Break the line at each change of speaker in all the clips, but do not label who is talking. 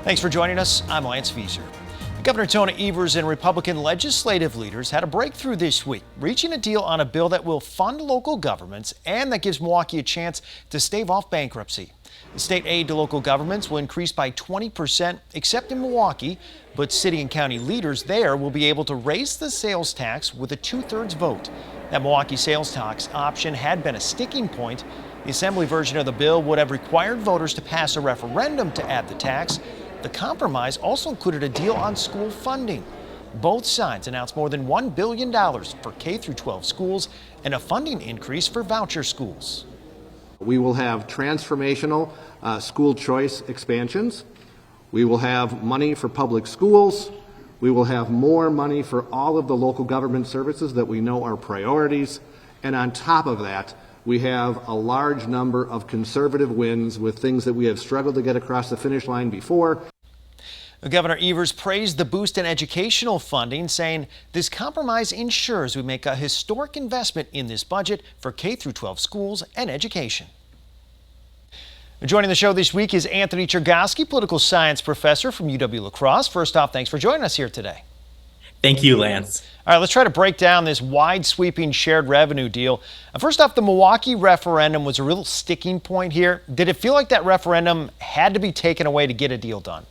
Thanks for joining us. I'm Lance Fieser. Governor Tony Evers and Republican legislative leaders had a breakthrough this week, reaching a deal on a bill that will fund local governments and that gives Milwaukee a chance to stave off bankruptcy. The state aid to local governments will increase by 20%, except in Milwaukee, but city and county leaders there will be able to raise the sales tax with a 2/3 vote. That Milwaukee sales tax option had been a sticking point. The assembly version of the bill would have required voters to pass a referendum to add the tax. The compromise also included a deal on school funding. Both sides announced more than $1 billion for K-12 schools and a funding increase for voucher schools.
We will have transformational school choice expansions. We will have money for public schools. We will have more money for all of the local government services that we know are priorities. And on top of that, we have a large number of conservative wins with things that we have struggled to get across the finish line before.
Governor Evers praised the boost in educational funding, saying this compromise ensures we make a historic investment in this budget for K-12 schools and education. Joining the show this week is Anthony Chergosky, political science professor from UW-La Crosse. First off, thanks for joining us here today.
Thank you, Lance.
All right, let's try to break down this wide-sweeping shared revenue deal. First off, the Milwaukee referendum was a real sticking point here. Did it feel like that referendum had to be taken away to get a deal done?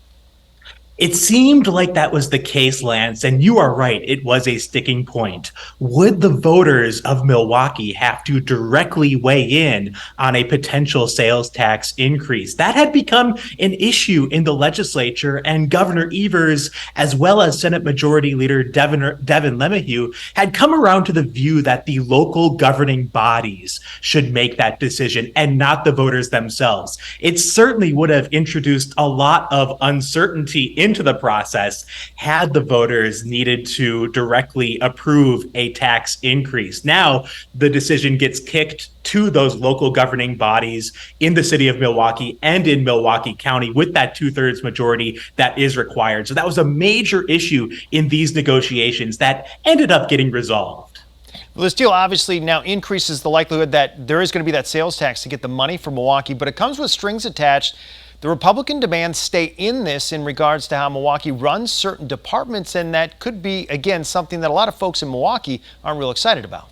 It seemed like that was the case, Lance, and you are right. It was a sticking point. Would the voters of Milwaukee have to directly weigh in on a potential sales tax increase? That had become an issue in the legislature, and Governor Evers, as well as Senate Majority Leader Devin LeMahieu, had come around to the view that the local governing bodies should make that decision and not the voters themselves. It certainly would have introduced a lot of uncertainty into the process had the voters needed to directly approve a tax increase. Now, the decision gets kicked to those local governing bodies in the city of Milwaukee and in Milwaukee County with that 2/3 majority that is required. So that was a major issue in these negotiations that ended up getting resolved.
Well, this deal obviously now increases the likelihood that there is going to be that sales tax to get the money from Milwaukee, but it comes with strings attached. The Republican demands stay in this in regards to how Milwaukee runs certain departments, and that could be, again, something that a lot of folks in Milwaukee aren't real excited about.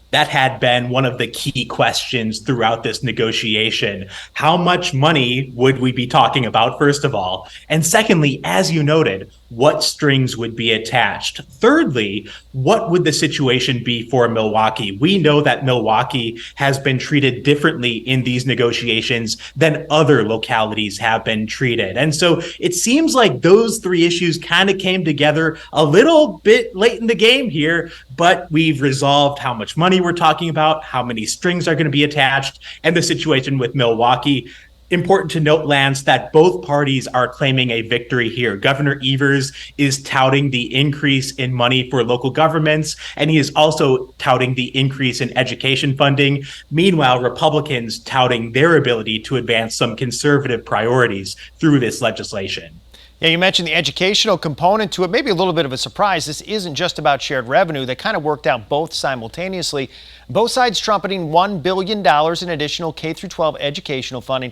That had been one of the key questions throughout this negotiation. How much money would we be talking about, first of all? And secondly, as you noted, what strings would be attached? Thirdly, what would the situation be for Milwaukee? We know that Milwaukee has been treated differently in these negotiations than other localities have been treated. And so it seems like those three issues kind of came together a little bit late in the game here, but we've resolved how much money we're talking about, how many strings are going to be attached, and the situation with Milwaukee. Important to note, Lance, that both parties are claiming a victory here. Governor Evers is touting the increase in money for local governments, and he is also touting the increase in education funding. Meanwhile, Republicans touting their ability to advance some conservative priorities through this legislation.
Yeah, you mentioned the educational component to it. Maybe a little bit of a surprise. This isn't just about shared revenue. They kind of worked out both simultaneously. Both sides trumpeting $1 billion in additional K-12 educational funding.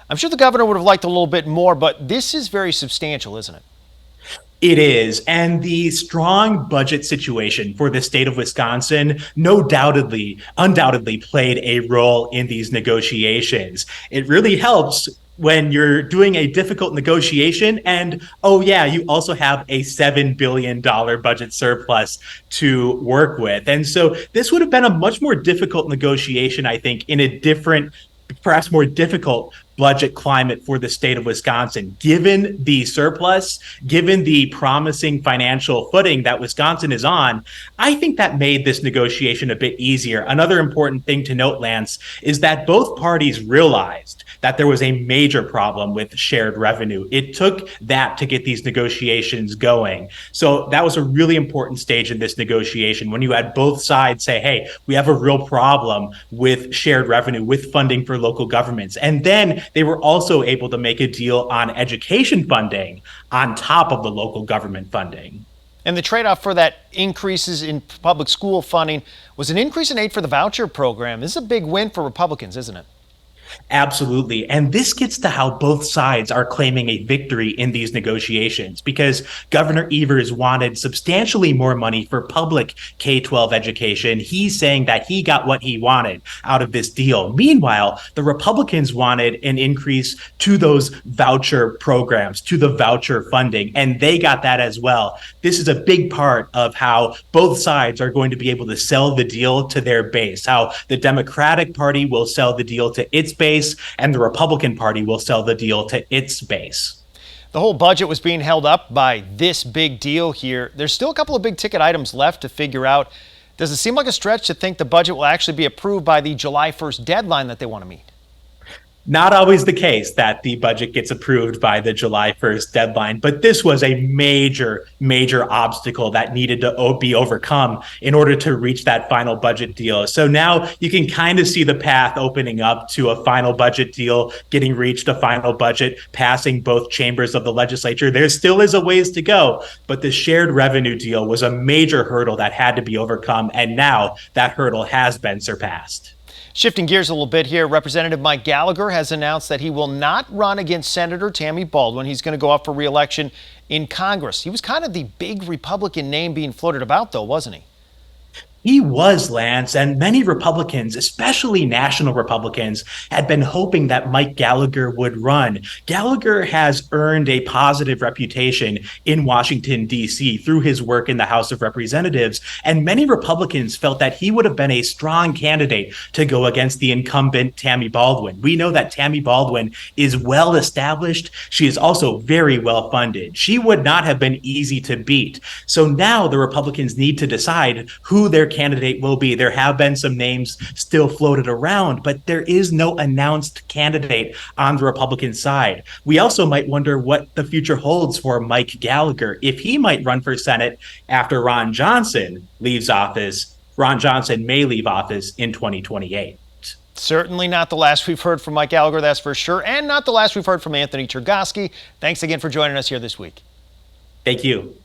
I'm sure the governor would have liked a little bit more, but this is very substantial, isn't it?
It is. And the strong budget situation for the state of Wisconsin undoubtedly played a role in these negotiations. It really helps when you're doing a difficult negotiation and, oh yeah, you also have a $7 billion budget surplus to work with. And so this would have been a much more difficult negotiation, I think, in a different, perhaps more difficult budget climate for the state of Wisconsin. Given the surplus, given the promising financial footing that Wisconsin is on, I think that made this negotiation a bit easier. Another important thing to note, Lance, is that both parties realized that there was a major problem with shared revenue. It took that to get these negotiations going. So that was a really important stage in this negotiation when you had both sides say, hey, we have a real problem with shared revenue, with funding for local governments. And then they were also able to make a deal on education funding on top of the local government funding.
And the trade-off for that increases in public school funding was an increase in aid for the voucher program. This is a big win for Republicans, isn't it?
Absolutely. And this gets to how both sides are claiming a victory in these negotiations because Governor Evers wanted substantially more money for public K-12 education. He's saying that he got what he wanted out of this deal. Meanwhile, the Republicans wanted an increase to those voucher programs, to the voucher funding, and they got that as well. This is a big part of how both sides are going to be able to sell the deal to their base, how the Democratic Party will sell the deal to its base and the Republican Party will sell the deal to its base.
The whole budget was being held up by this big deal here. There's still a couple of big ticket items left to figure out. Does it seem like a stretch to think the budget will actually be approved by the July 1st deadline that they want to meet?
Not always the case that the budget gets approved by the July 1st deadline, but this was a major, major obstacle that needed to be overcome in order to reach that final budget deal. So now you can kind of see the path opening up to a final budget deal, getting reached, a final budget, passing both chambers of the legislature. There still is a ways to go, but the shared revenue deal was a major hurdle that had to be overcome, and now that hurdle has been surpassed.
Shifting gears a little bit here, Representative Mike Gallagher has announced that he will not run against Senator Tammy Baldwin. He's going to go up for re-election in Congress. He was kind of the big Republican name being floated about, though, wasn't he?
He was, Lance, and many Republicans, especially national Republicans, had been hoping that Mike Gallagher would run. Gallagher has earned a positive reputation in Washington, D.C. through his work in the House of Representatives, and many Republicans felt that he would have been a strong candidate to go against the incumbent Tammy Baldwin. We know that Tammy Baldwin is well established. She is also very well funded. She would not have been easy to beat. So now the Republicans need to decide who their candidate will be. There have been some names still floated around, but there is no announced candidate on the Republican side. We also might wonder what the future holds for Mike Gallagher. If he might run for Senate after Ron Johnson leaves office, Ron Johnson may leave office in 2028.
Certainly not the last we've heard from Mike Gallagher, that's for sure, and not the last we've heard from Anthony Chergosky. Thanks again for joining us here this week.
Thank you.